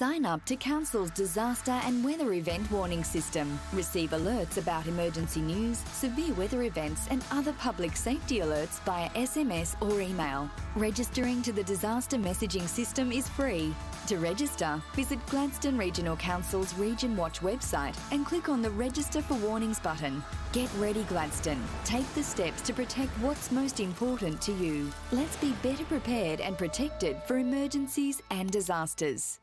Sign up to Council's disaster and weather event warning system. Receive alerts about emergency news, severe weather events and other public safety alerts via SMS or email. Registering to the disaster messaging system is free. To register, visit Gladstone Regional Council's Region Watch website and click on the Register for Warnings button. Get ready, Gladstone. Take the steps to protect what's most important to you. Let's be better prepared and protected for emergencies and disasters.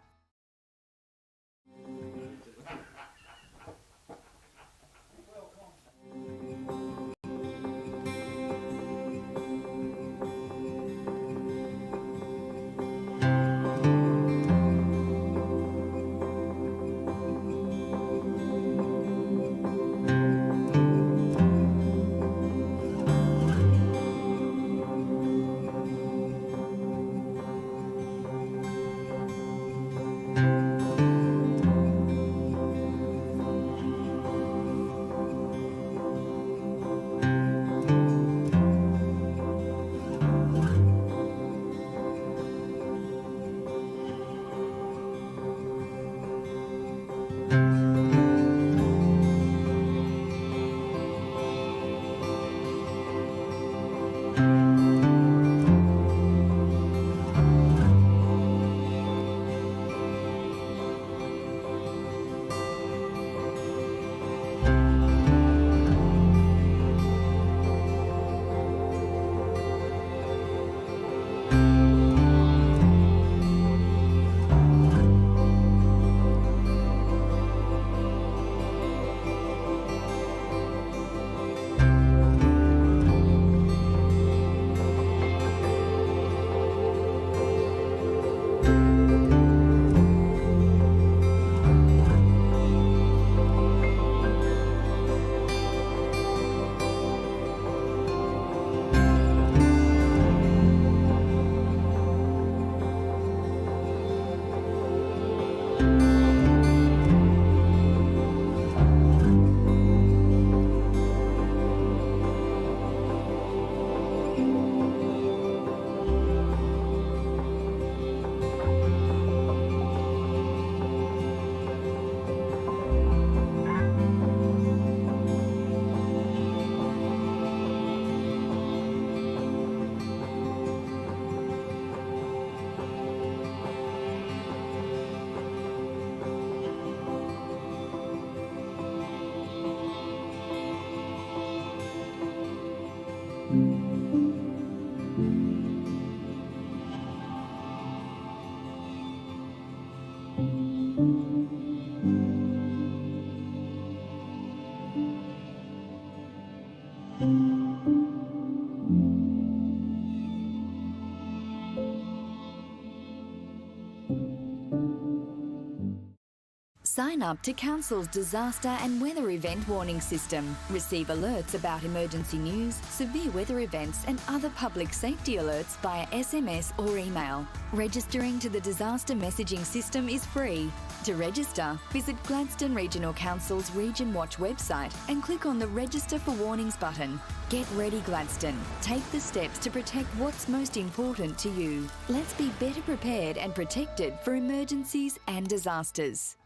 Sign up to Council's disaster and weather event warning system. Receive alerts about emergency news, severe weather events and other public safety alerts via SMS or email. Registering to the disaster messaging system is free. To register, visit Gladstone Regional Council's Region Watch website and click on the Register for Warnings button. Get ready, Gladstone. Take the steps to protect what's most important to you. Let's be better prepared and protected for emergencies and disasters.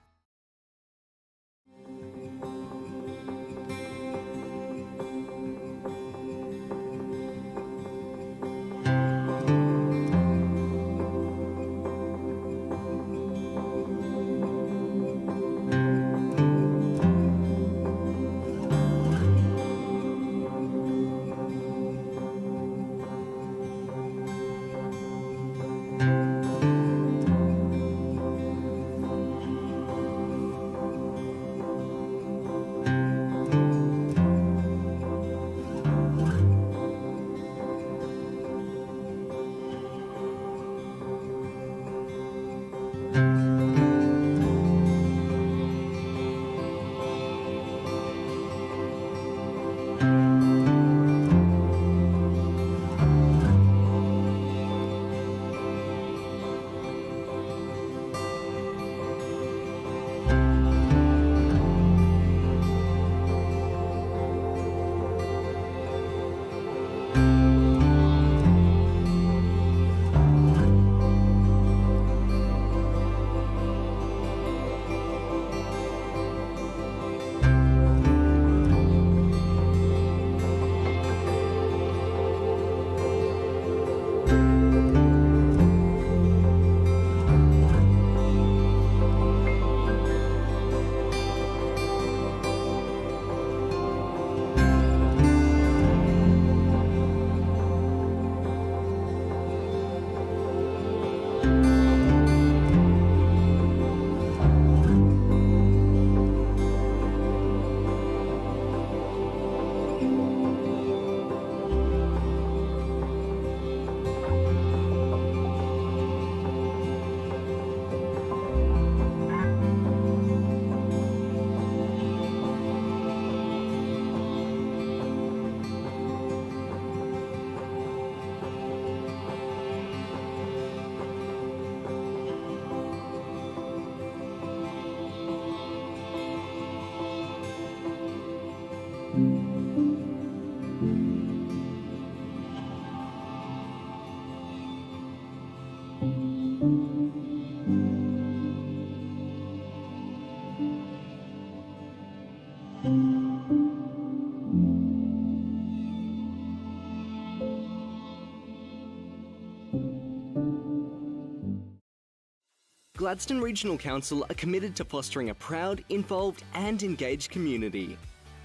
Gladstone Regional Council are committed to fostering a proud, involved and engaged community.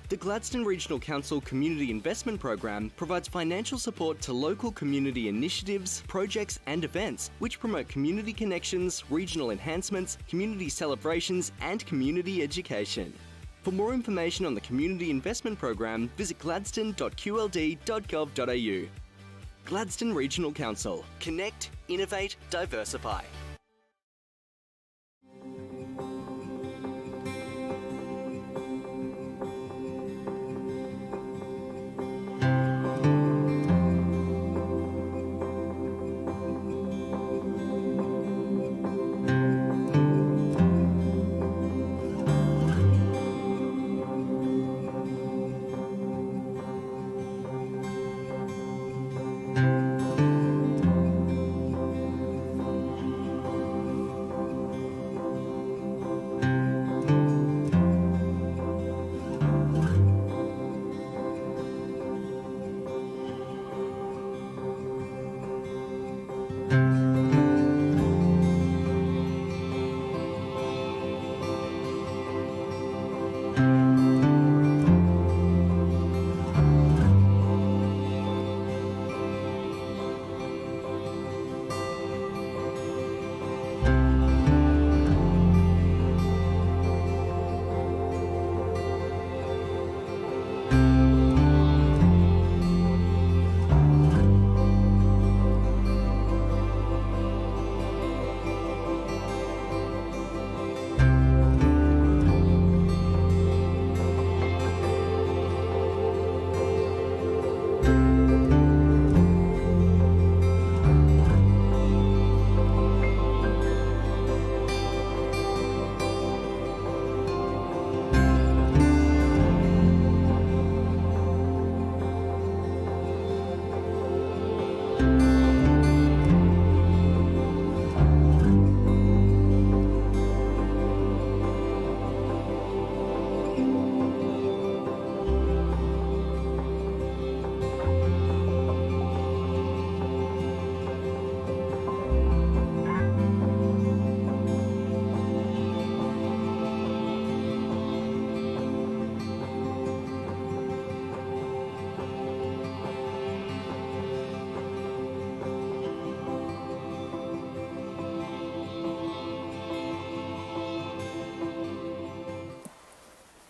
The Gladstone Regional Council Community Investment Program provides financial support to local community initiatives, projects and events which promote community connections, regional enhancements, community celebrations and community education. For more information on the Community Investment Program, visit gladstone.qld.gov.au. Gladstone Regional Council. Connect, innovate, diversify.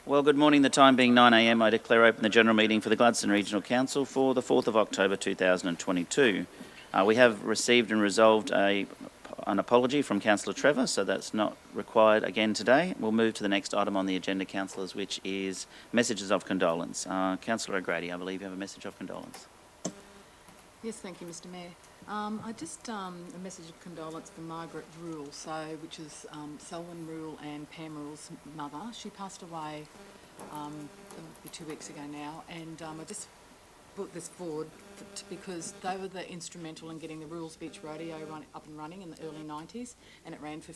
Well, good morning. The time being 9 a.m, I declare open the general meeting for the Gladstone Regional Council for the 4th of October 2022. We have received and resolved an apology from Councillor Trevor, so that's not required again today. We'll move to the next item on the agenda, councillors, which is messages of condolence. Councillor O'Grady, I believe you have a message of condolence. Yes, thank you, Mr Mayor. I just a message of condolence for Margaret Rule, which is Selwyn Rule and Pam Rule's mother. She passed away 2 weeks ago now, and I just put this forward because they were the instrumental in getting the Rules Beach Rodeo up and running in the early 90s, and it ran for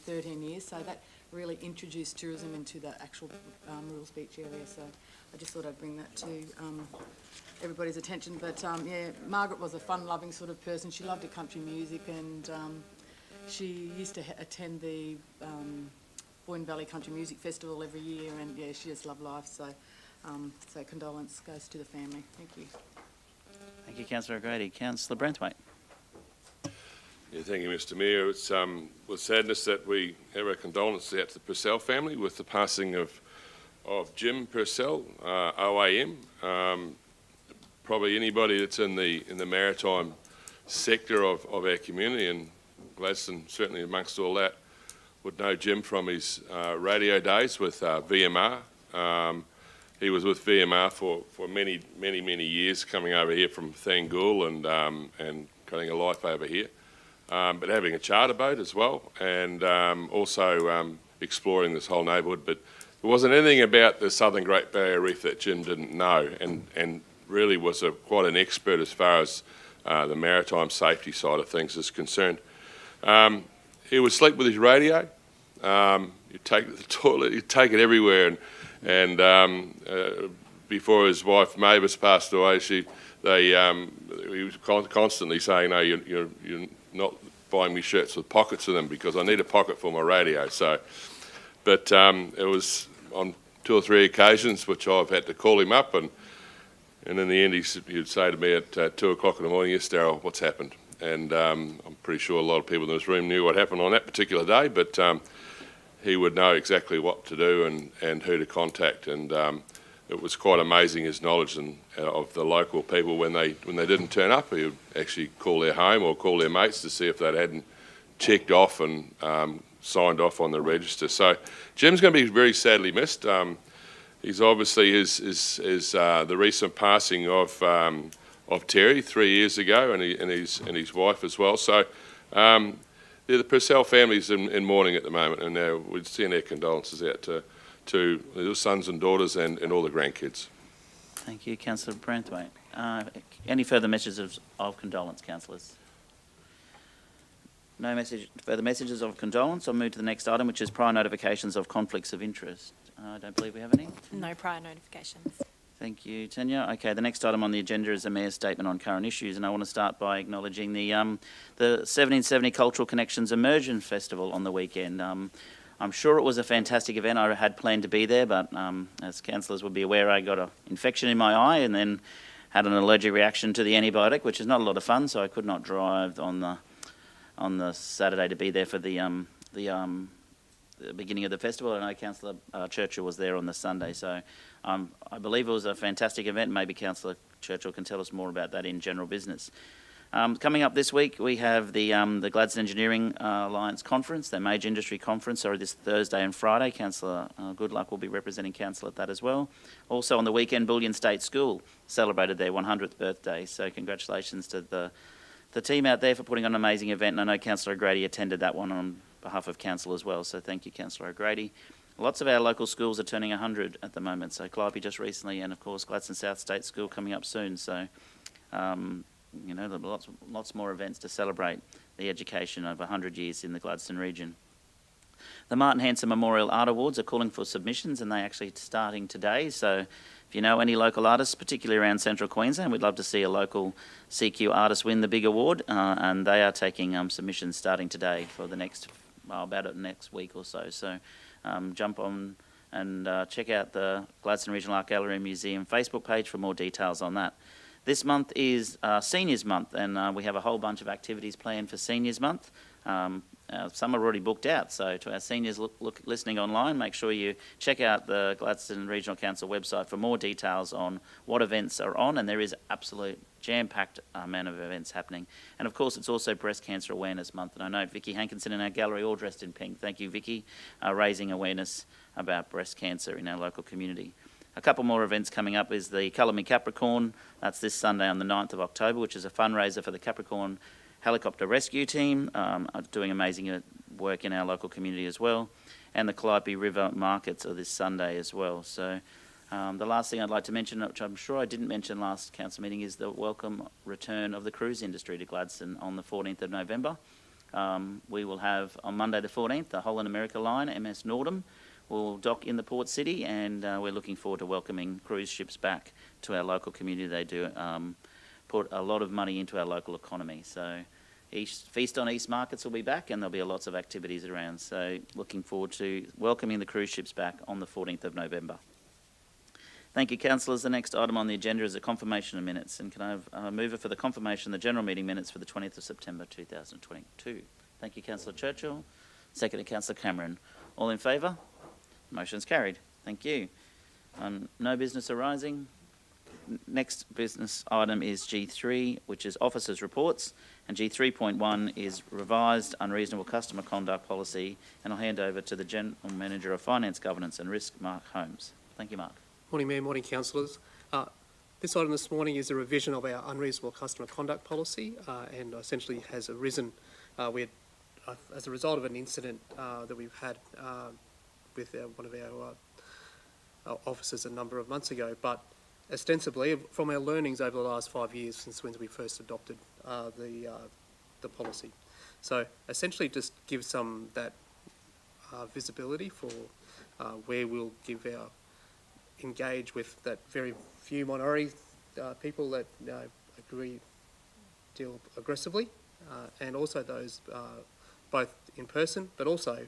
13 years, so that really introduced tourism into the actual Rules Beach area. So I just thought I'd bring that to everybody's attention. But yeah, Margaret was a fun-loving sort of person. She loved her country music, and she used to attend the Boyne Valley Country Music Festival every year, and yeah, she just loved life. So, so condolence goes to the family. Thank you. Thank you, Councillor O'Grady. Councillor Branthwaite. Yeah, thank you, Mr Mayor. It's with sadness that we have our condolences out to the Purcell family with the passing of Jim Purcell, OAM. Probably anybody that's in the maritime sector of our community, and Gladstone certainly amongst all that, would know Jim from his radio days with VMR. He was with VMR for many years, coming over here from Thangool and cutting a life over here, but having a charter boat as well, and also exploring this whole neighbourhood. But there wasn't anything about the Southern Great Barrier Reef that Jim didn't know, and really was quite an expert as far as the maritime safety side of things is concerned. He would sleep with his radio. You'd take it to the toilet. You'd take it everywhere. And before his wife Mavis passed away, he was constantly saying, "No, you're not buying me shirts with pockets in them because I need a pocket for my radio." So, but it was on 2 or 3 occasions which I've had to call him up, and in the end he'd say to me at 2 o'clock in the morning, "Yes, Darryl, what's happened?" And I'm pretty sure a lot of people in this room knew what happened on that particular day, but he would know exactly what to do and who to contact, and it was quite amazing, his knowledge of the local people. When they didn't turn up, he would actually call their home or call their mates to see if they hadn't checked off and signed off on the register. So Jim's going to be very sadly missed. He's obviously the recent passing of Terry 3 years ago, and his wife as well. So the Purcell family's in mourning at the moment, and we're sending our condolences out to the sons and daughters and all the grandkids. Thank you, Councillor Branthwaite. Any further messages of condolence, councillors? No further messages of condolence. I'll move to the next item, which is prior notifications of conflicts of interest. I don't believe we have any. No prior notifications. Thank you, Tanya. Okay, the next item on the agenda is the Mayor's statement on current issues, and I want to start by acknowledging the 1770 Cultural Connections Immersion Festival on the weekend. I'm sure it was a fantastic event. I had planned to be there, but as councillors would be aware, I got an infection in my eye and then had an allergic reaction to the antibiotic, which is not a lot of fun, so I could not drive on the Saturday to be there for the beginning of the festival. I know Councillor Churchill was there on the Sunday, so I believe it was a fantastic event. Maybe Councillor Churchill can tell us more about that in general business. Coming up this week, we have the Gladstone Engineering Alliance Conference, their major industry conference, so this Thursday and Friday. Councillor Goodluck will be representing council at that as well. Also on the weekend, Bullion State School celebrated their 100th birthday, so congratulations to the team out there for putting on an amazing event, and I know Councillor O'Grady attended that one on behalf of council as well, so thank you, Councillor O'Grady. Lots of our local schools are turning 100 at the moment, so Calliope just recently, and of course Gladstone South State School coming up soon, so you know, lots more events to celebrate the education of 100 years in the Gladstone region. The Martin Hanson Memorial Art Awards are calling for submissions, and they're actually starting today, so if you know any local artists, particularly around Central Queensland, we'd love to see a local CQ artist win the big award, and they are taking submissions starting today for the next, about next week or so. So jump on and check out the Gladstone Regional Art Gallery and Museum Facebook page for more details on that. This month is Seniors Month, and we have a whole bunch of activities planned for Seniors Month. Some are already booked out, so to our seniors listening online, make sure you check out the Gladstone Regional Council website for more details on what events are on, and there is absolute jam-packed amount of events happening. And of course, it's also Breast Cancer Awareness Month, and I know Vicky Hankinson in our gallery all dressed in pink. Thank you, Vicky, raising awareness about breast cancer in our local community. A couple more events coming up is the Colour Me Capricorn. That's this Sunday on the 9th of October, which is a fundraiser for the Capricorn Helicopter Rescue Team, doing amazing work in our local community as well. And the Calliope River Markets are this Sunday as well. So the last thing I'd like to mention, which I'm sure I didn't mention last council meeting, is the welcome return of the cruise industry to Gladstone on the 14th of November. We will have on Monday the 14th, the Holland America line, MS Nordam, will dock in the port city, and we're looking forward to welcoming cruise ships back to our local community. They do put a lot of money into our local economy. So Feast on East Markets will be back, and there'll be lots of activities around. So looking forward to welcoming the cruise ships back on the 14th of November. Thank you, councillors. The next item on the agenda is a confirmation of minutes. And can I have a mover for the confirmation of the general meeting minutes for the 20th of September 2022? Thank you, Councillor Churchill. Seconded, Councillor Cameron. All in favour? Motion's carried. Thank you. No business arising. Next business item is G3, which is officers' reports, and G3.1 is revised unreasonable customer conduct policy, and I'll hand over to the General Manager of Finance, Governance and Risk, Mark Holmes. Thank you, Mark. Morning, Mayor. Morning, councillors. This item this morning is a revision of our unreasonable customer conduct policy, and essentially has arisen as a result of an incident that we've had with one of our officers a number of months ago, but ostensibly from our learnings over the last 5 years since when we first adopted the policy. So essentially just give some that visibility for where we'll engage with that very few minority people that deal aggressively, and also those both in person but also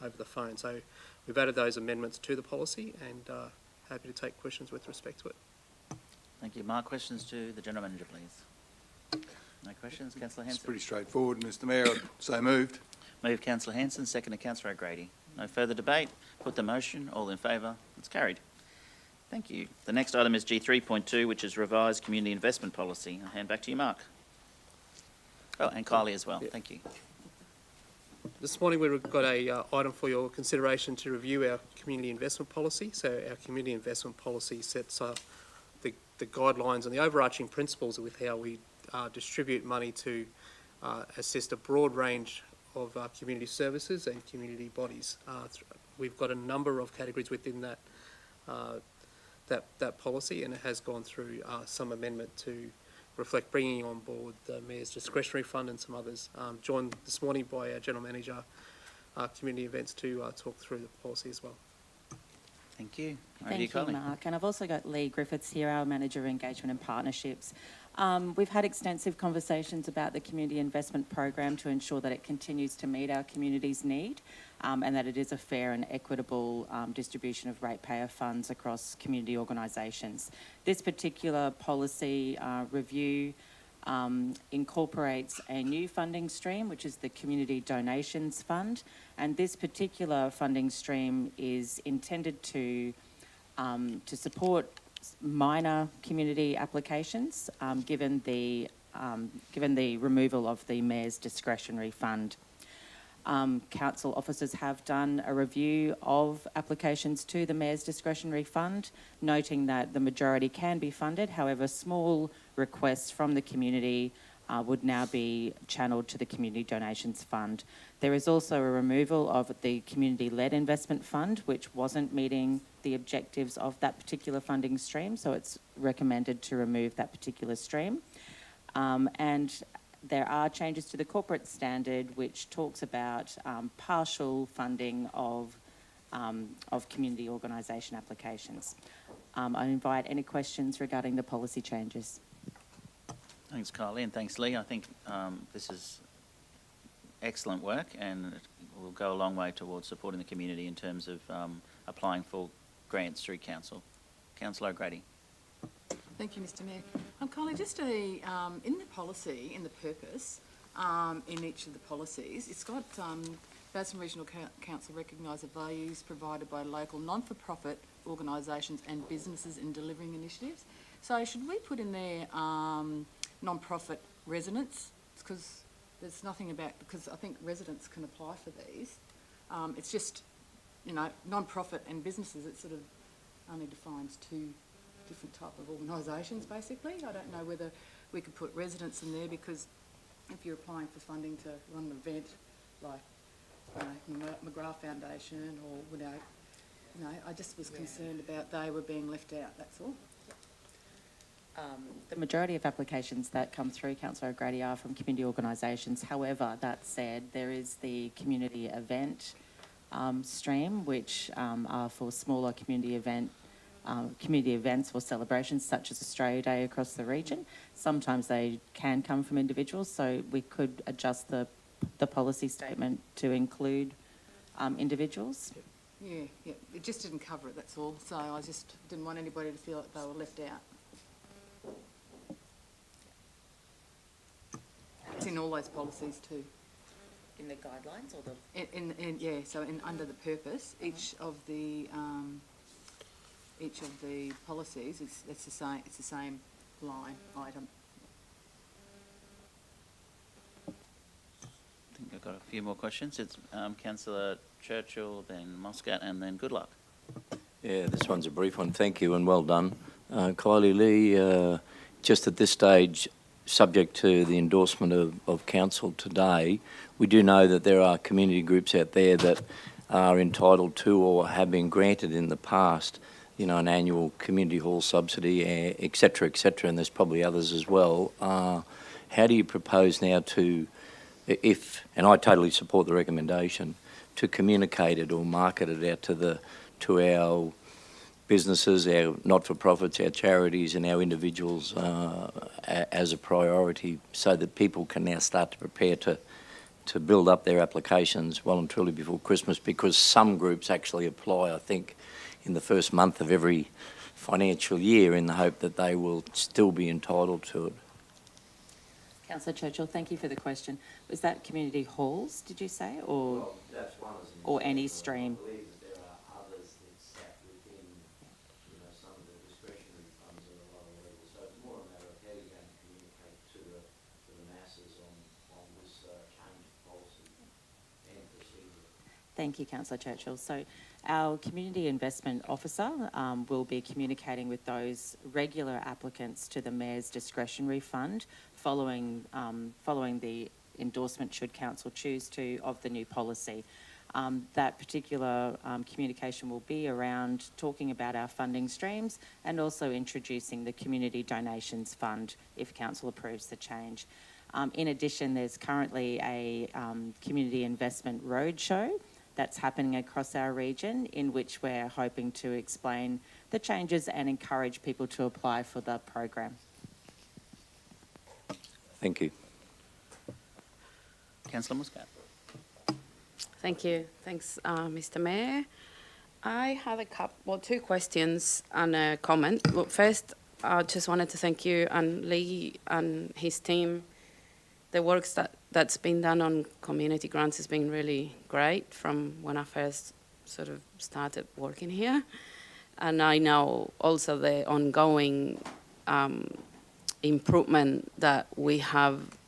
over the phone. So we've added those amendments to the policy, and happy to take questions with respect to it. Thank you, Mark. Questions to the General Manager, please. No questions. Councillor Hanson. It's pretty straightforward, Mr Mayor. I'd say moved. Moved, Councillor Hanson. Seconded, Councillor O'Grady. No further debate. Put the motion. All in favour? It's carried. Thank you. The next item is G3.2, which is revised community investment policy. I'll hand back to you, Mark. Oh, and Kylie as well. Yeah. Thank you. This morning we've got a item for your consideration to review our community investment policy. So our community investment policy sets the guidelines and the overarching principles with how we distribute money to assist a broad range of community services and community bodies. We've got a number of categories within that policy, and it has gone through some amendment to reflect bringing on board the Mayor's discretionary fund and some others. Joined this morning by our General Manager, Community Events, to talk through the policy as well. Thank you. Thank you, Mark. And I've also got Lee Griffiths here, our Manager of Engagement and Partnerships. We've had extensive conversations about the community investment program to ensure that it continues to meet our community's need, and that it is a fair and equitable distribution of ratepayer funds across community organisations. This particular policy review incorporates a new funding stream, which is the Community Donations Fund, and this particular funding stream is intended to support minor community applications, given the removal of the Mayor's discretionary fund. Council officers have done a review of applications to the Mayor's discretionary fund, noting that the majority can be funded. However, small requests from the community would now be channelled to the Community Donations Fund. There is also a removal of the Community-Led Investment Fund, which wasn't meeting the objectives of that particular funding stream, so it's recommended to remove that particular stream. And there are changes to the corporate standard, which talks about partial funding of community organisation applications. I invite any questions regarding the policy changes. Thanks, Kylie, and thanks, Lee. I think this is excellent work, and it will go a long way towards supporting the community in terms of applying for grants through council. Councillor O'Grady. Thank you, Mr Mayor. Kylie, just in the policy, in the purpose, in each of the policies, it's got Gladstone Regional Council recognise the values provided by local non-for-profit organisations and businesses in delivering initiatives. So should we put in there non-profit residents? Because there's nothing about, because I think residents can apply for these. It's just, you know, non-profit and businesses, it sort of only defines two different type of organisations basically. I don't know whether we could put residents in there, because if you're applying for funding to run an event like McGrath Foundation or I just was concerned about they were being left out, that's all. The majority of applications that come through, Councillor O'Grady, are from community organisations. However, that said, there is the community event stream, which are for smaller community events or celebrations such as Australia Day across the region. Sometimes they can come from individuals, so we could adjust the policy statement to include individuals. Yeah, it just didn't cover it, that's all. So I just didn't want anybody to feel like they were left out. It's in all those policies too. In the guidelines or the? Under the purpose, each of the policies, it's the same line item. I think I've got a few more questions. It's Councillor Churchill, then Muscat, and then Goodluck. Yeah, this one's a brief one. Thank you and well done. Kylie Lee, just at this stage, subject to the endorsement of Council today, we do know that there are community groups out there that are entitled to or have been granted in the past, you know, an annual community hall subsidy, et cetera, and there's probably others as well. How do you propose now to, and I totally support the recommendation, to communicate it or market it out to our businesses, our not-for-profits, our charities and our individuals as a priority, so that people can now start to prepare to build up their applications well and truly before Christmas, because some groups actually apply, I think, in the first month of every financial year in the hope that they will still be entitled to it. Councillor Churchill, thank you for the question. Was that community halls, did you say, or, Well, that's one as an or any example. stream? I believe that there are others that sat within, you know, some of the discretionary funds at a lower level. So it's more a matter of how you're going to communicate to the masses on this change of policy and procedure. Thank you, Councillor Churchill. So our Community Investment Officer will be communicating with those regular applicants to the Mayor's discretionary fund following the endorsement, should Council choose to, of the new policy. That particular communication will be around talking about our funding streams and also introducing the Community Donations Fund if Council approves the change. In addition, there's currently a Community Investment Roadshow that's happening across our region, in which we're hoping to explain the changes and encourage people to apply for the program. Thank you. Councillor Muscat. Thank you. Thanks, Mr. Mayor. I have two questions and a comment. Well, first, I just wanted to thank you and Lee and his team. The work that's been done on community grants has been really great from when I first sort of started working here. And I know also the ongoing improvement that we have,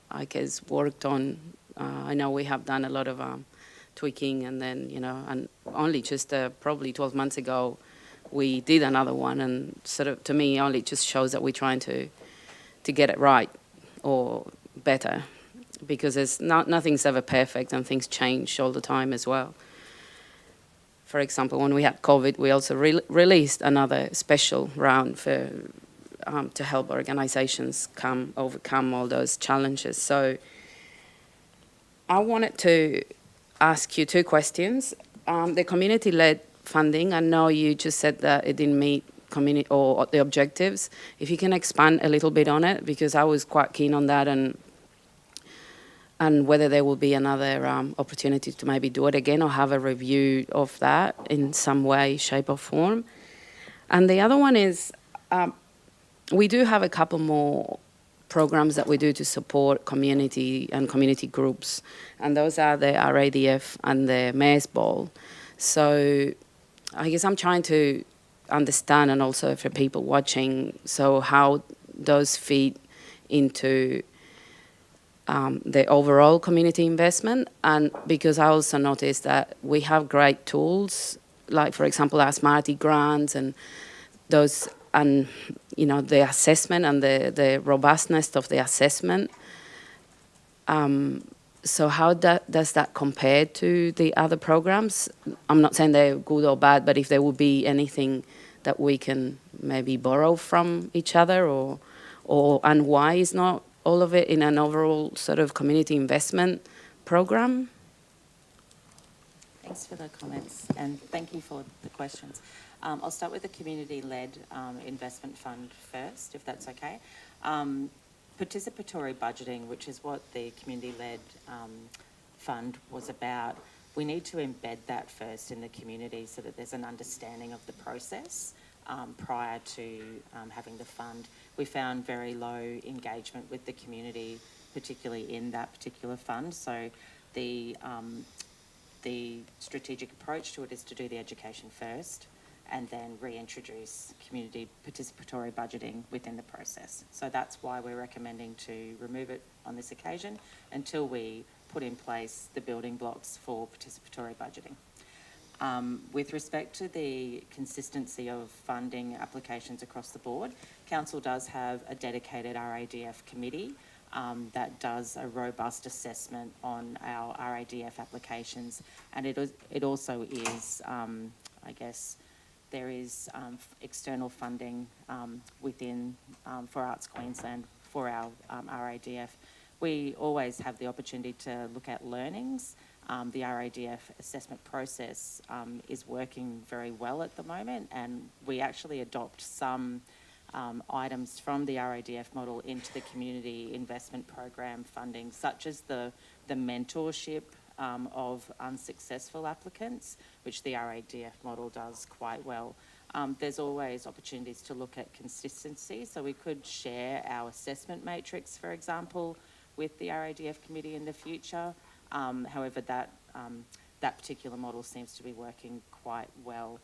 I guess, worked on. I know we have done a lot of tweaking, and then, you know, and only just probably 12 months ago, we did another one, and sort of, to me, only just shows that we're trying to get it right or better, because nothing's ever perfect and things change all the time as well. For example, when we had COVID, we also released another special round for to help organisations overcome all those challenges. So I wanted to ask you two questions. The community-led funding, I know you just said that it didn't meet community or the objectives. If you can expand a little bit on it, because I was quite keen on that, and whether there will be another opportunity to maybe do it again or have a review of that in some way, shape or form. And the other one is, we do have a couple more programs that we do to support community and community groups, and those are the RADF and the Mayor's Ball. So I guess I'm trying to understand, and also for people watching, so how those feed into the overall community investment. And because I also noticed that we have great tools, like for example our Smarty grants and those, and you know, the assessment and the robustness of the assessment. So how does that compare to the other programs? I'm not saying they're good or bad, but if there would be anything that we can maybe borrow from each other, or and why is not all of it in an overall sort of community investment program? Thanks for the comments, and thank you for the questions. I'll start with the community-led investment fund first, if that's okay. Participatory budgeting, which is what the community-led fund was about, we need to embed that first in the community so that there's an understanding of the process prior to having the fund. We found very low engagement with the community, particularly in that particular fund. So the strategic approach to it is to do the education first and then reintroduce community participatory budgeting within the process. So that's why we're recommending to remove it on this occasion until we put in place the building blocks for participatory budgeting. With respect to the consistency of funding applications across the board, Council does have a dedicated RADF committee that does a robust assessment on our RADF applications, and it also is, I guess, there is external funding within for Arts Queensland for our RADF. We always have the opportunity to look at learnings. The RADF assessment process is working very well at the moment, and we actually adopt some items from the RADF model into the community investment program funding, such as the mentorship of unsuccessful applicants, which the RADF model does quite well. There's always opportunities to look at consistency, so we could share our assessment matrix, for example, with the RADF committee in the future. However, that particular model seems to be working quite well.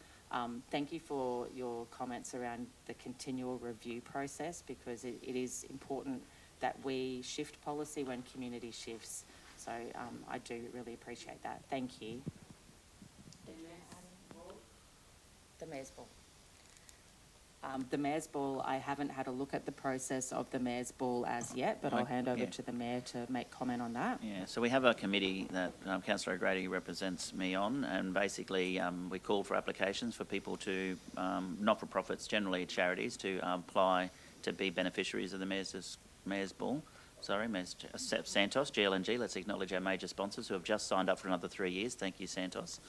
Thank you for your comments around the continual review process, because it is important that we shift policy when community shifts. So I do really appreciate that. Thank you. The Mayor's Ball. The Mayor's Ball, I haven't had a look at the process of the Mayor's Ball as yet, but I'll hand over to the Mayor to make comment on that. Yeah, so we have a committee that Councillor O'Grady represents me on, and basically we call for applications for people to, not-for-profits, generally charities, to apply to be beneficiaries of the Mayor's Ball. Sorry, Santos, GLNG, let's acknowledge our major sponsors who have just signed up for another 3 years. Thank you, Santos.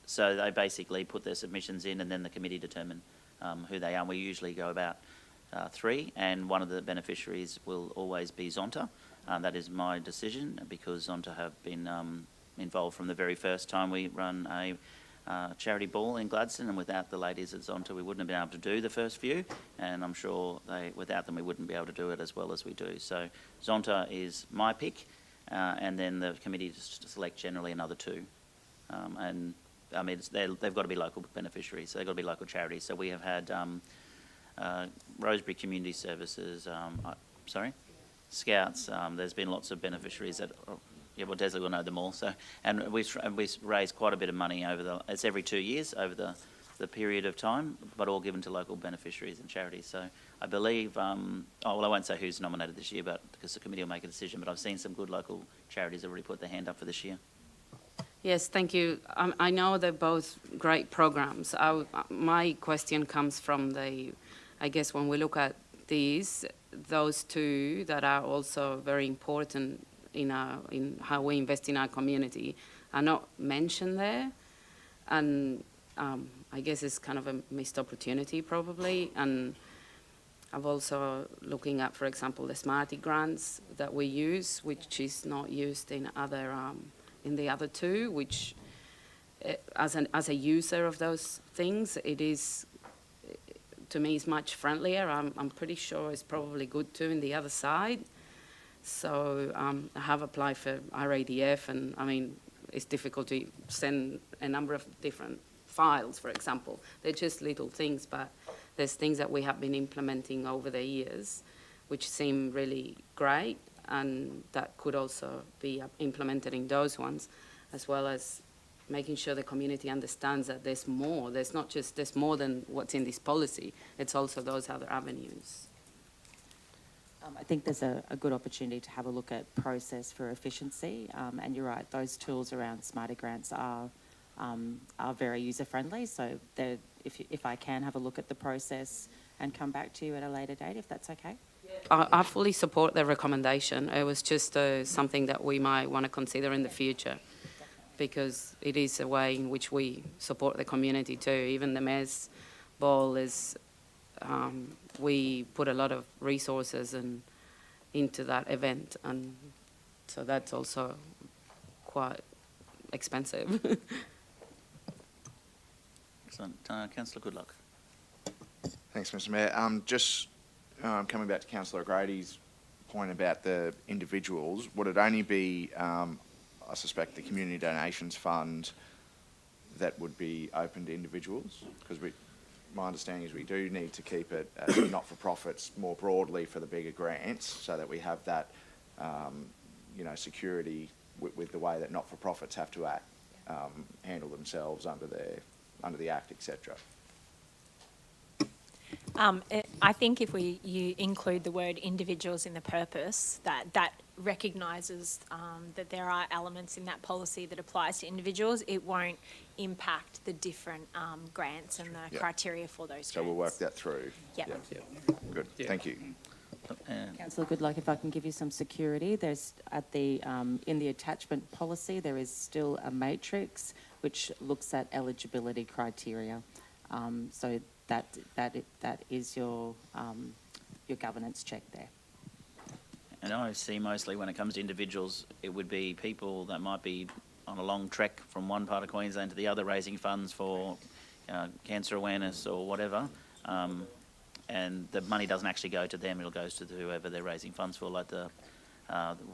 So they basically put their submissions in, and then the committee determine who they are. And we usually go about 3, and one of the beneficiaries will always be Zonta. That is my decision, because Zonta have been involved from the very first time we run a charity ball in Gladstone, and without the ladies at Zonta we wouldn't have been able to do the first few, and I'm sure without them we wouldn't be able to do it as well as we do. So Zonta is my pick, and then the committee just select generally another 2. And I mean, they've got to be local beneficiaries, so they've got to be local charities. So we have had Rosebery Community Services, Scouts. There's been lots of beneficiaries that, yeah, well, Desley will know them all. So, and we've raised quite a bit of money it's every 2 years over the period of time, but all given to local beneficiaries and charities. So I believe, I won't say who's nominated this year, but because the committee will make a decision, but I've seen some good local charities already put their hand up for this year. Yes, thank you. I know they're both great programs. My question comes from I guess when we look at those 2 that are also very important in how we invest in our community are not mentioned there. And I guess it's kind of a missed opportunity probably. And I've also looking at, for example, the Smarty grants that we use, which is not used in the other 2, which as a user of those things, it is to me is much friendlier. I'm pretty sure it's probably good too in the other side. So I have applied for RADF, and I mean, it's difficult to send a number of different files, for example. They're just little things, but there's things that we have been implementing over the years which seem really great, and that could also be implemented in those ones, as well as making sure the community understands that there's more. There's not just, there's more than what's in this policy. It's also those other avenues. I think there's a good opportunity to have a look at process for efficiency, and you're right, those tools around Smarter Grants are very user-friendly, so if I can have a look at the process and come back to you at a later date, if that's okay. I fully support the recommendation. It was just something that we might want to consider in the future, because it is a way in which we support the community too. Even the Mayor's Ball is, we put a lot of resources into that event, and so that's also quite expensive. Excellent. Councillor Goodluck. Thanks, Mr Mayor. Just coming back to Councillor O'Grady's point about the individuals, would it only be, I suspect, the Community Donations Fund that would be open to individuals? Because my understanding is we do need to keep it as not-for-profits more broadly for the bigger grants, so that we have that, security with the way that not-for-profits have to act, handle themselves under the Act, etc. I think if you include the word individuals in the purpose, that recognises that there are elements in that policy that applies to individuals. It won't impact the different grants and the criteria for those grants. So we'll work that through. Yep. Good. Thank you. Councillor Goodluck, if I can give you some security, there's in the attachment policy there is still a matrix which looks at eligibility criteria. So that is your governance check there. And I see mostly when it comes to individuals, it would be people that might be on a long trek from one part of Queensland to the other, raising funds for cancer awareness or whatever. And the money doesn't actually go to them, it goes to whoever they're raising funds for, like the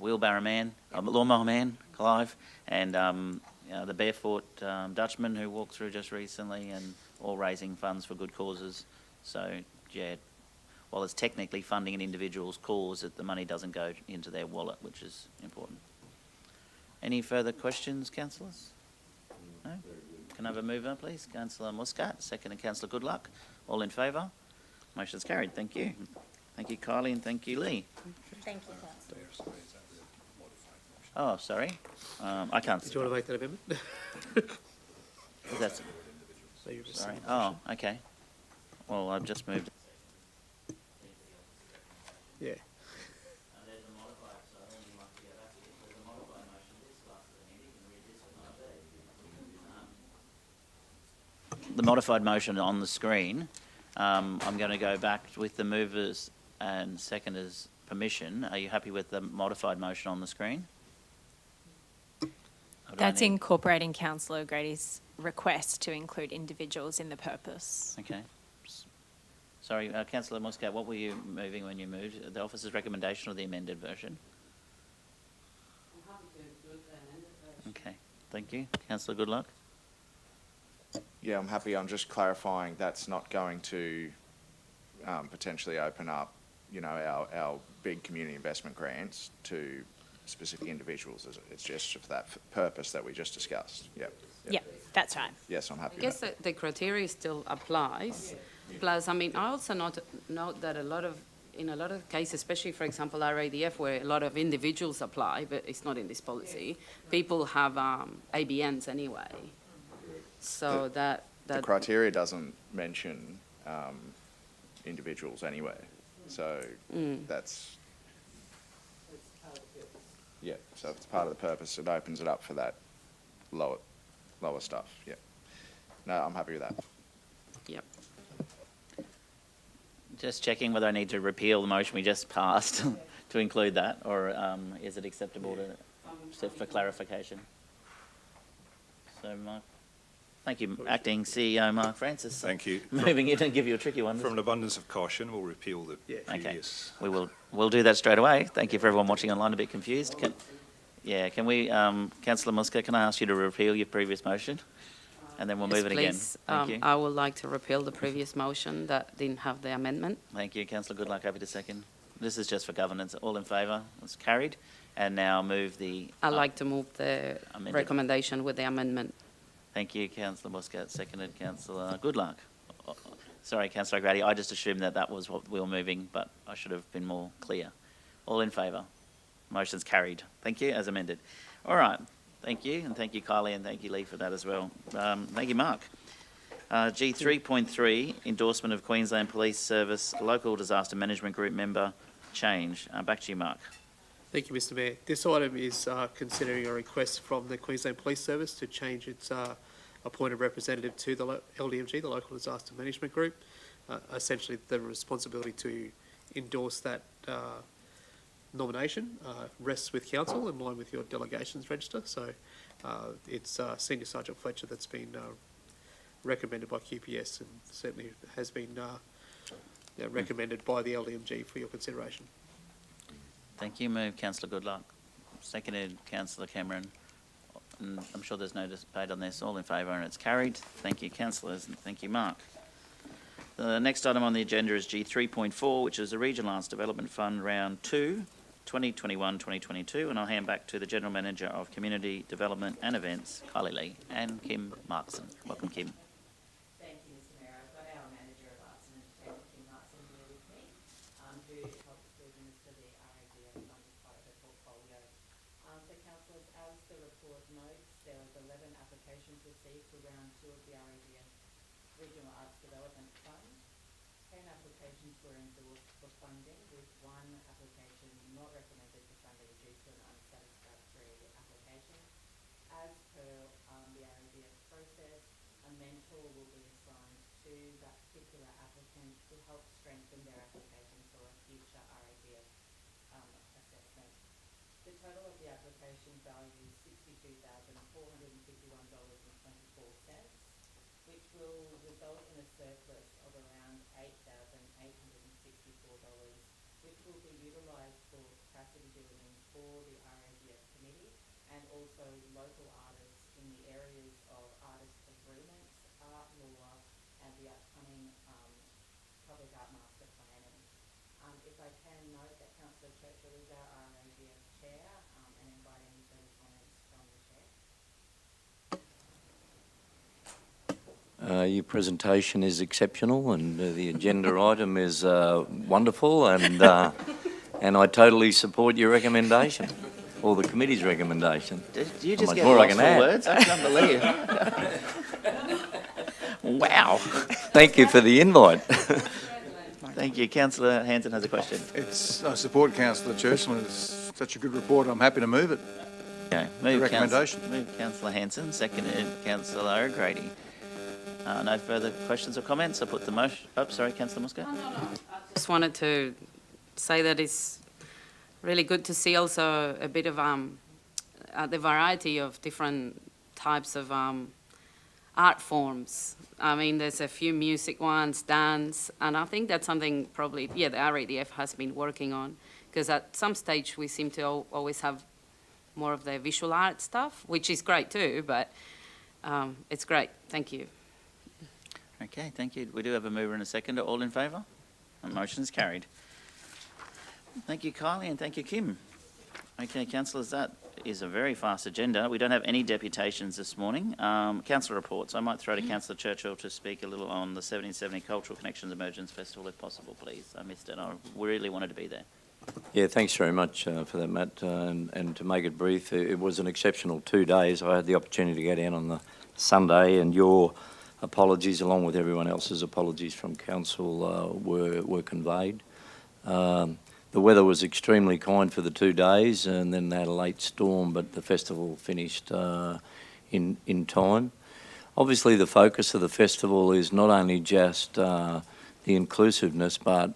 wheelbarrow man, lawnmower man, Clive, and the barefoot Dutchman who walked through just recently, and all raising funds for good causes. So, yeah, while it's technically funding an individual's cause, the money doesn't go into their wallet, which is important. Any further questions, councillors? No? Can I have a mover, please? Councillor Muscat, second, and Councillor Goodluck. All in favour? Motion's carried. Thank you. Thank you, Kylie, and thank you, Lee. Thank you, Councillor. Oh, sorry. I can't. Did you want to make that amendment? That's, sorry. Oh, okay. Well, I've just moved. Yeah. The modified motion on the screen. I'm going to go back with the movers and seconders' permission. Are you happy with the modified motion on the screen? That's incorporating Councillor O'Grady's request to include individuals in the purpose. Okay. Sorry, Councillor Muscat, what were you moving when you moved? The officer's recommendation or the amended version? I'm happy to do the amended version. Okay, thank you. Councillor Goodluck? Yeah, I'm happy. I'm just clarifying that's not going to potentially open up, our big community investment grants to specific individuals. It's just for that purpose that we just discussed. Yep. Yeah, that's right. Yes, I'm happy I guess with that. the criteria still applies. Plus, I also note that in a lot of cases, especially, for example, RADF, where a lot of individuals apply, but it's not in this policy, people have ABNs anyway. So the criteria doesnn't mention individuals anyway. So that's... Yeah, so it's part of the purpose. It opens it up for that lower stuff. Yeah. No, I'm happy with that. Yep. Just checking whether I need to repeal the motion we just passed to include that, or is it acceptable to for clarification? So, Mark? Thank you, Acting CEO Mark Francis. Thank you. Moving in and give you a tricky one. From an abundance of caution, we'll repeal the previous. Okay, we'll do that straight away. Thank you for everyone watching online a bit confused. Can we, Councillor Muska, can I ask you to repeal your previous motion? And then we'll move it again. Thank you. I would like to repeal the previous motion that didn't have the amendment. Thank you, Councillor Goodluck. Happy to second. This is just for governance. All in favour? It's carried. And now move the... I'd like to move the recommendation with the amendment. Thank you, Councillor Muscat. Seconded, Councillor Goodluck. Sorry, Councillor Grady. I just assumed that was what we were moving, but I should have been more clear. All in favour? Motion's carried. Thank you, as amended. All right. Thank you, and thank you, Kylie, and thank you, Lee, for that as well. Thank you, Mark. G3.3, endorsement of Queensland Police Service Local Disaster Management Group member change. Back to you, Mark. Thank you, Mr Mayor. This item is considering a request from the Queensland Police Service to change its appointed representative to the LDMG, the Local Disaster Management Group. Essentially, the responsibility to endorse that nomination rests with Council in line with your delegations register. So it's Senior Sergeant Fletcher that's been recommended by QPS and certainly has been recommended by the LDMG for your consideration. Thank you. Move Councillor Goodluck. Seconded Councillor Cameron. And I'm sure there's no debate on this. All in favour and it's carried. Thank you, councillors, and thank you, Mark. The next item on the agenda is G3.4, which is the Regional Arts Development Fund Round 2, 2021-2022, and I'll hand back to the General Manager of Community Development and Events, Kylie Lee, and Kim Markson. Welcome, Kim. Thank you, Mr Mayor. I've got our Manager of Arts and Entertainment, Kim Markson, here with me, who helps to administer the RADF fund as part of the portfolio. So, councillors, as the report notes, there was 11 applications received for round 2 of the RADF Regional Arts Development Fund. 10 applications were endorsed for funding, with 1 application not recommended for funding due to an unsatisfactory application. As per the RADF process, a mentor will be assigned to that particular applicant to help strengthen their application for a future RADF assessment. The total of the application value is $62,451.24, which will result in a surplus of around $8,864, which will be utilised for capacity building for the RADF committee and also local artists in the areas of artist agreements, art law, and the upcoming public art master planning. If I can note that Councillor Churchill is our RADF chair, and invite any further comments from the chair. Your presentation is exceptional, and the agenda item is wonderful, and I totally support your recommendation, or the committee's recommendation. Did you just get more lost I for can words? I can't believe. Wow. Thank you for the invite. Thank you. Councillor Hanson has a question. I support Councillor Churchill. It's such a good report. I'm happy to move it. Okay. The recommendation. Move Councillor Hanson, seconded Councillor O'Grady. No further questions or comments? I put the motion. Oh, sorry, Councillor Muscat. No. I just wanted to say that it's really good to see also a bit of the variety of different types of art forms. I mean, there's a few music ones, dance, and I think that's something probably, the RADF has been working on, because at some stage we seem to always have more of the visual art stuff, which is great too, but it's great. Thank you. Okay, thank you. We do have a mover and a seconder. All in favour? The motion is carried. Thank you, Kylie, and thank you, Kim. Okay, councillors, that is a very fast agenda. We don't have any deputations this morning. Councillor reports. I might throw to Councillor Churchill to speak a little on the 1770 Cultural Connections Emergence Festival, if possible, please. I missed it. I really wanted to be there. Yeah, thanks very much for that, Matt. And to make it brief, it was an exceptional 2 days. I had the opportunity to go down on the Sunday, and your apologies, along with everyone else's apologies from council, were conveyed. The weather was extremely kind for the 2 days, and then they had a late storm, but the festival finished in time. Obviously, the focus of the festival is not only just the inclusiveness, but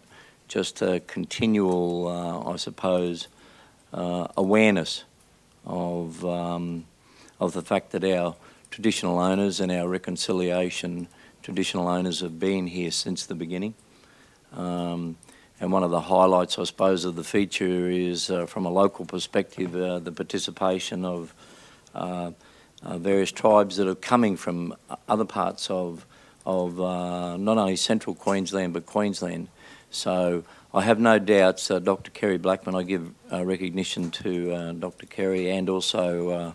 just a continual, I suppose, awareness of the fact that our traditional owners and our reconciliation. Traditional owners have been here since the beginning. And one of the highlights, I suppose, of the feature is, from a local perspective, the participation of various tribes that are coming from other parts of not only central Queensland but Queensland. So I have no doubts, Dr. Kerry Blackman, I give recognition to Dr. Kerry and also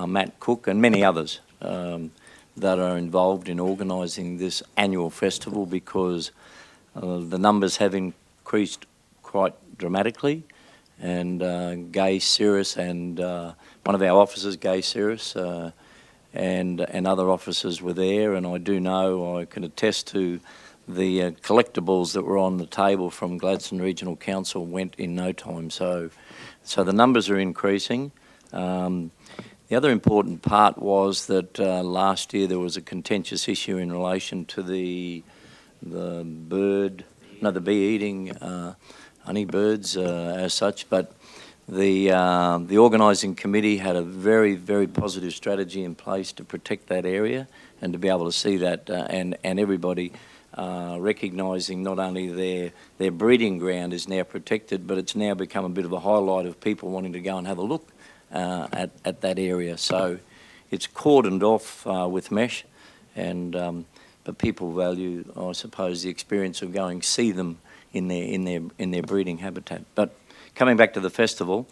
Matt Cook and many others that are involved in organising this annual festival, because the numbers have increased quite dramatically, and Gay Cirrus and one of our officers, Gay Cirrus, and other officers were there, and I do know, I can attest to the collectibles that were on the table from Gladstone Regional Council went in no time. So the numbers are increasing. The other important part was that last year there was a contentious issue in relation to the bee-eating honey birds as such, but the organising committee had a very, very positive strategy in place to protect that area and to be able to see that, and everybody recognising not only their breeding ground is now protected, but it's now become a bit of a highlight of people wanting to go and have a look at that area. So it's cordoned off with mesh, and but people value, I suppose, the experience of going see them in their breeding habitat. But coming back to the festival,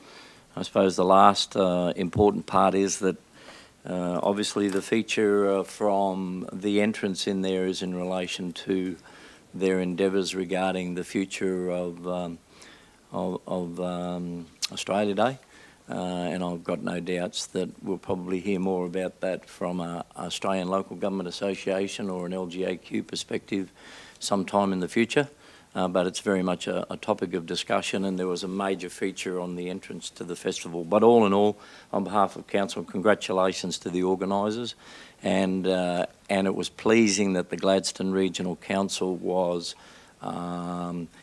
I suppose the last important part is that obviously the feature from the entrance in there is in relation to their endeavours regarding the future of Australia Day. And I've got no doubts that we'll probably hear more about that from an Australian Local Government Association or an LGAQ perspective sometime in the future. But it's very much a topic of discussion, and there was a major feature on the entrance to the festival. But all in all, on behalf of Council, congratulations to the organisers, and it was pleasing that the Gladstone Regional Council was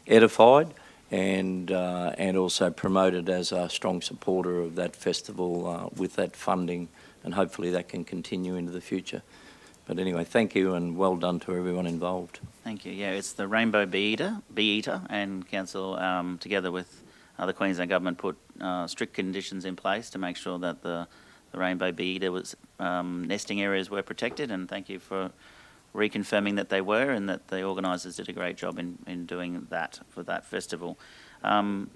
edified and also promoted as a strong supporter of that festival with that funding, and hopefully that can continue into the future. But anyway, thank you and well done to everyone involved. Thank you. Yeah, it's the Rainbow Bee Eater, and Council, together with the Queensland Government, put strict conditions in place to make sure that the Rainbow Bee Eater was nesting areas were protected, and thank you for reconfirming that they were, and that the organisers did a great job in doing that for that festival. I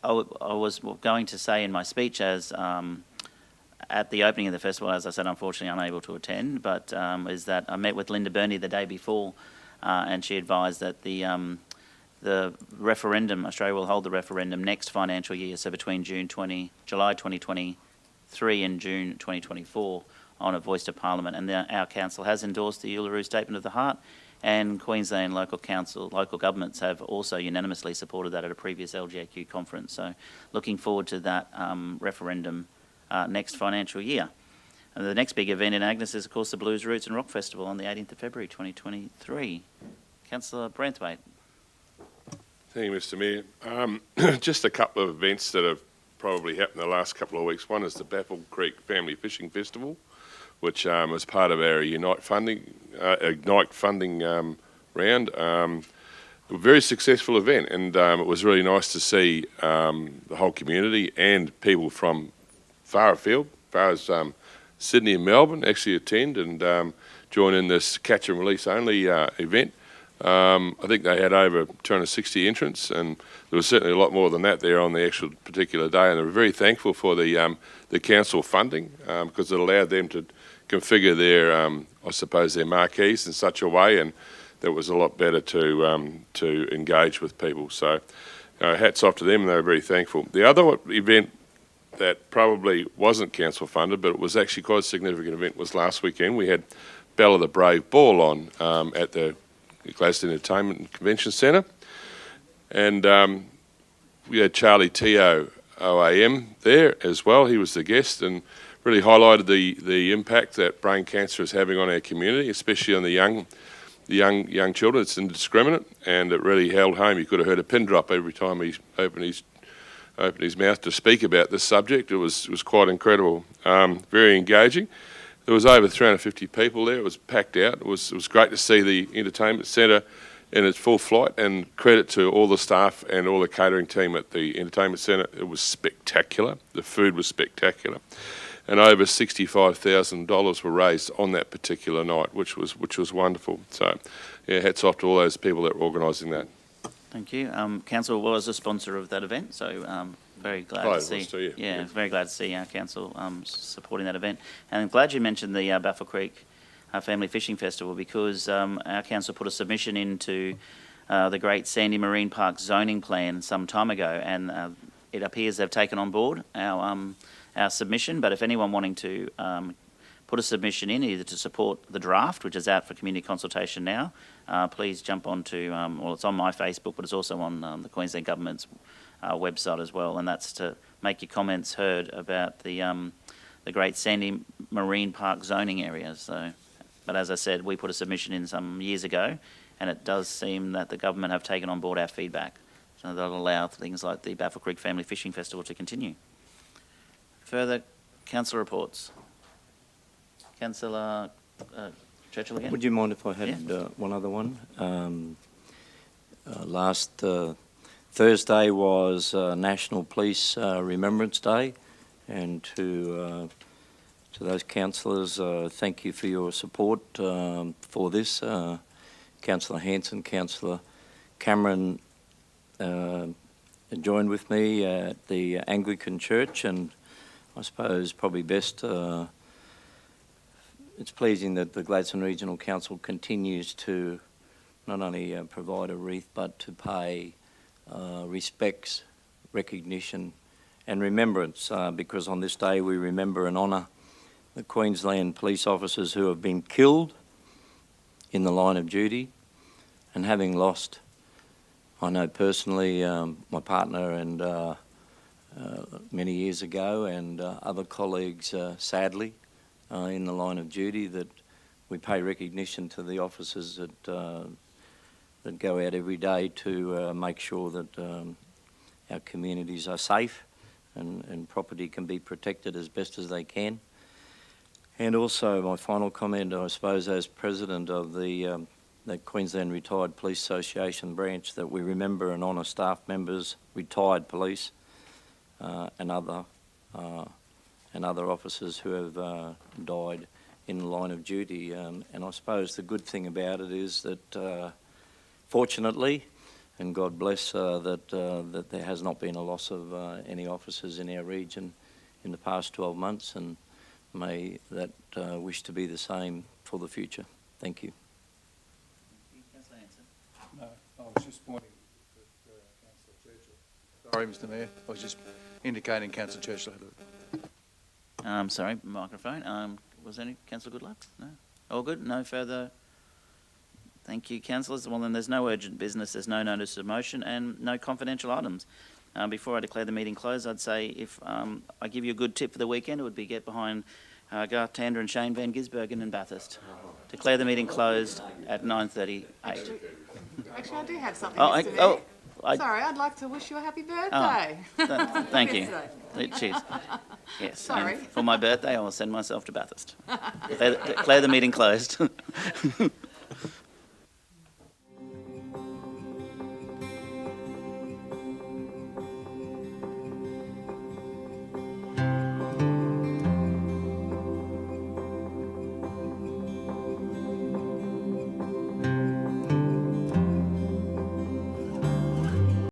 was going to say in my speech, as at the opening of the festival, as I said, unfortunately unable to attend, but is that I met with Linda Burney the day before, and she advised that the referendum, Australia will hold the referendum next financial year, so between July 2023 and June 2024, on a voice to Parliament, and our council has endorsed the Uluru Statement of the Heart, and Queensland local governments have also unanimously supported that at a previous LGAQ conference. So looking forward to that referendum next financial year. And the next big event in Agnes is, of course, the Blues, Roots and Rock Festival on the 18th of February 2023. Councillor Branthwaite. Thank you, Mr Mayor. Just a couple of events that have probably happened in the last couple of weeks. One is the Baffle Creek Family Fishing Festival, which was part of our Ignite funding round. A very successful event, and it was really nice to see the whole community and people from far afield, far as Sydney and Melbourne, actually attend and join in this catch and release only event. I think they had over 260 entrants, and there was certainly a lot more than that there on the actual particular day, and they were very thankful for the council funding, because it allowed them to configure their, I suppose, their marquees in such a way, and that was a lot better to engage with people. So hats off to them, and they were very thankful. The other event that probably wasn't council funded, but it was actually quite a significant event, was last weekend. We had Bella the Brave Ball on at the Gladstone Entertainment and Convention Centre, and we had Charlie Teo OAM there as well. He was the guest and really highlighted the impact that brain cancer is having on our community, especially on the young children. It's indiscriminate, and it really held home. You could have heard a pin drop every time he opened his mouth to speak about this subject. It was quite incredible, very engaging. There was over 350 people there. It was packed out. It was great to see the entertainment centre in its full flight, and credit to all the staff and all the catering team at the entertainment centre. It was spectacular. The food was spectacular. And over $65,000 were raised on that particular night, which was wonderful. So, yeah, hats off to all those people that were organising that. Thank you. Council was a sponsor of that event, so very glad to see. Too, yeah. Very glad to see our council supporting that event. And I'm glad you mentioned the Baffle Creek Family Fishing Festival, because our council put a submission into the Great Sandy Marine Park zoning plan some time ago, and it appears they've taken on board our submission. But if anyone wanting to put a submission in, either to support the draft, which is out for community consultation now, please jump onto, well, it's on my Facebook, but it's also on the Queensland Government's website as well, and that's to make your comments heard about the Great Sandy Marine Park zoning area. So, but as I said, we put a submission in some years ago, and it does seem that the government have taken on board our feedback, so that'll allow things like the Baffle Creek Family Fishing Festival to continue. Further council reports. Councillor Churchill again. Would you mind if I had one other one? Last Thursday was National Police Remembrance Day, and to those councillors, thank you for your support for this. Councillor Hanson, Councillor Cameron joined with me at the Anglican Church, and I suppose probably best, it's pleasing that the Gladstone Regional Council continues to not only provide a wreath, but to pay respects, recognition and remembrance, because on this day we remember and honour the Queensland police officers who have been killed in the line of duty, and having lost, I know personally, my partner and many years ago, and other colleagues, sadly, in the line of duty, that we pay recognition to the officers that go out every day to make sure that our communities are safe and property can be protected as best as they can. And also, my final comment, I suppose, as president of the Queensland Retired Police Association branch, that we remember and honour staff members, retired police, and other officers who have died in the line of duty. And I suppose the good thing about it is that, fortunately, and God bless, that there has not been a loss of any officers in our region in the past 12 months, and may that wish to be the same for the future. Thank you. No, I was just pointing at Councillor Churchill. Sorry, Mr Mayor. I was just indicating Councillor Churchill had it. Sorry, microphone. Was any Councillor Goodluck? No? All good? No further? Thank you, councillors. Well, then there's no urgent business, there's no notice of motion, and no confidential items. Before I declare the meeting closed, I'd say if I give you a good tip for the weekend, it would be get behind Garth Tander and Shane Van Gisbergen in Bathurst. Declare the meeting closed at 9:38. Actually, I do have something, Mr. Mayor. Sorry, I'd like to wish you a happy birthday. Thank you. Cheers. Yes. Sorry. For my birthday, I will send myself to Bathurst. Declare the meeting closed.